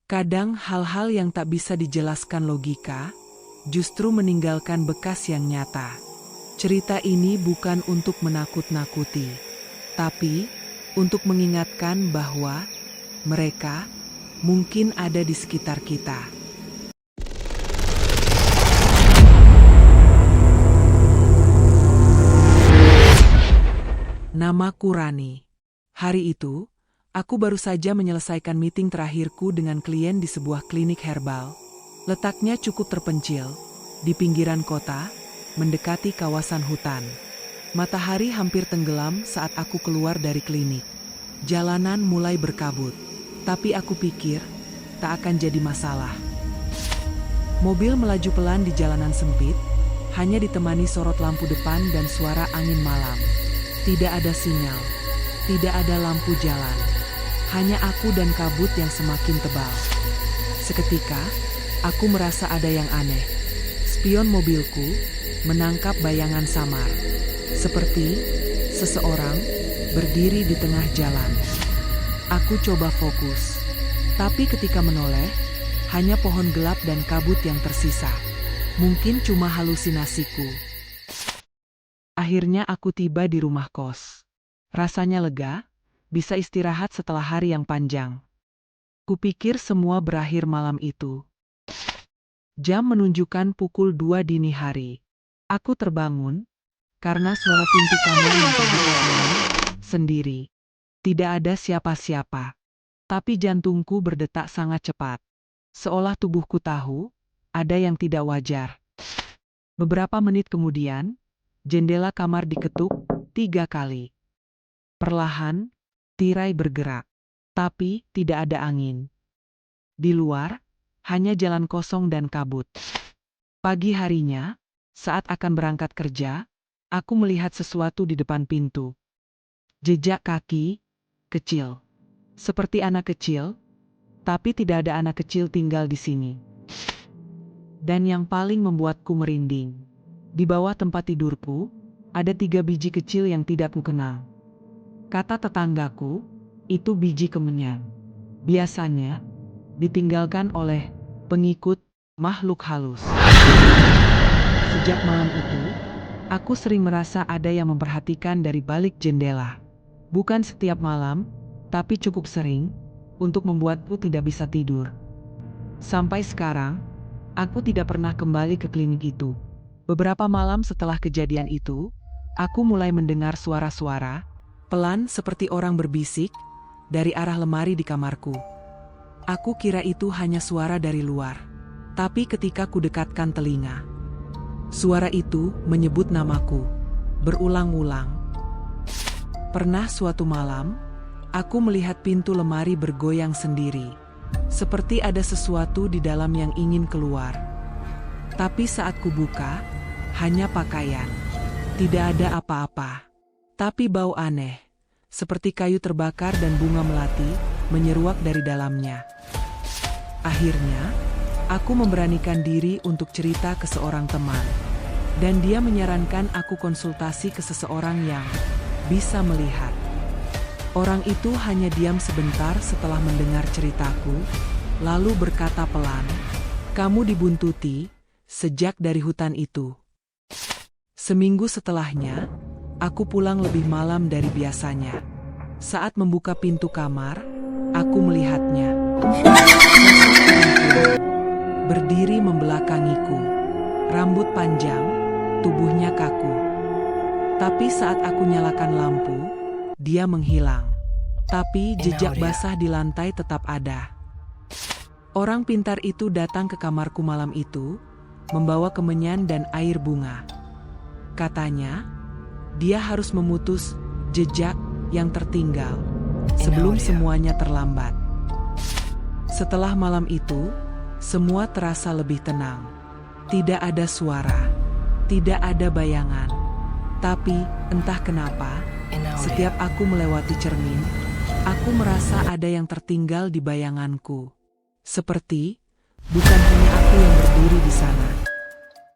Kadang hal-hal yang tak bisa dijelaskan logika, justru meninggalkan bekas yang nyata. Cerita ini bukan untuk menakut-nakuti, tapi untuk mengingatkan bahwa mereka mungkin ada di sekitar kita. Namaku Rani. Hari itu, aku baru saja menyelesaikan meeting terakhirku dengan klien di sebuah klinik herbal. Letaknya cukup terpencil, di pinggiran kota, mendekati kawasan hutan. Matahari hampir tenggelam saat aku keluar dari klinik. Jalanan mulai berkabut, tapi aku pikir tak akan jadi masalah. Mobil melaju pelan di jalanan sempit, hanya ditemani sorot lampu depan dan suara angin malam. Tidak ada sinyal, tidak ada lampu jalan. Hanya aku dan kabut yang semakin tebal. Seketika, aku merasa ada yang aneh. Spion mobilku menangkap bayangan samar. Seperti seseorang berdiri di tengah jalan. Aku coba fokus. Tapi ketika menoleh, hanya pohon gelap dan kabut yang tersisa. Mungkin cuma halusinasiku. Akhirnya aku tiba di rumah kos. Rasanya lega, bisa istirahat setelah hari yang panjang. Kupikir semua berakhir malam itu. Jam menunjukkan pukul 2 dini hari. Aku terbangun karena suara pintu kamar yang terbuka pelan, sendiri. Tidak ada siapa-siapa. Tapi jantungku berdetak sangat cepat. Seolah tubuhku tahu, ada yang tidak wajar. Beberapa menit kemudian, jendela kamar diketuk 3 kali. Perlahan, tirai bergerak, tapi tidak ada angin. Di luar, hanya jalan kosong dan kabut. Pagi harinya, saat akan berangkat kerja, aku melihat sesuatu di depan pintu. Jejak kaki, kecil. Seperti anak kecil, tapi tidak ada anak kecil tinggal di sini. Dan yang paling membuatku merinding, di bawah tempat tidurku, ada 3 biji kecil yang tidak kukenal. Kata tetanggaku, itu biji kemenyan. Biasanya, ditinggalkan oleh pengikut makhluk halus. Sejak malam itu, aku sering merasa ada yang memperhatikan dari balik jendela. Bukan setiap malam, tapi cukup sering, untuk membuatku tidak bisa tidur. Sampai sekarang, aku tidak pernah kembali ke klinik itu. Beberapa malam setelah kejadian itu, aku mulai mendengar suara-suara, pelan seperti orang berbisik, dari arah lemari di kamarku. Aku kira itu hanya suara dari luar. Tapi ketika ku dekatkan telinga, suara itu menyebut namaku, berulang-ulang. Pernah suatu malam, aku melihat pintu lemari bergoyang sendiri. Seperti ada sesuatu di dalam yang ingin keluar. Tapi saat ku buka, hanya pakaian. Tidak ada apa-apa. Tapi bau aneh, seperti kayu terbakar dan bunga melati, menyeruak dari dalamnya. Akhirnya, aku memberanikan diri untuk cerita ke seorang teman. Dan dia menyarankan aku konsultasi ke seseorang yang bisa melihat. Orang itu hanya diam sebentar setelah mendengar ceritaku, lalu berkata pelan, "Kamu dibuntuti sejak dari hutan itu." Seminggu setelahnya, aku pulang lebih malam dari biasanya. Saat membuka pintu kamar, aku melihatnya. Berdiri membelakangiku. Rambut panjang, tubuhnya kaku. Tapi saat aku nyalakan lampu, dia menghilang. Tapi jejak basah di lantai tetap ada. Orang pintar itu datang ke kamarku malam itu, membawa kemenyan dan air bunga. Katanya, dia harus memutus jejak yang tertinggal sebelum semuanya terlambat. Setelah malam itu, semua terasa lebih tenang. Tidak ada suara, tidak ada bayangan. Tapi, entah kenapa, setiap aku melewati cermin, aku merasa ada yang tertinggal di bayanganku. Seperti, bukan hanya aku yang berdiri di sana.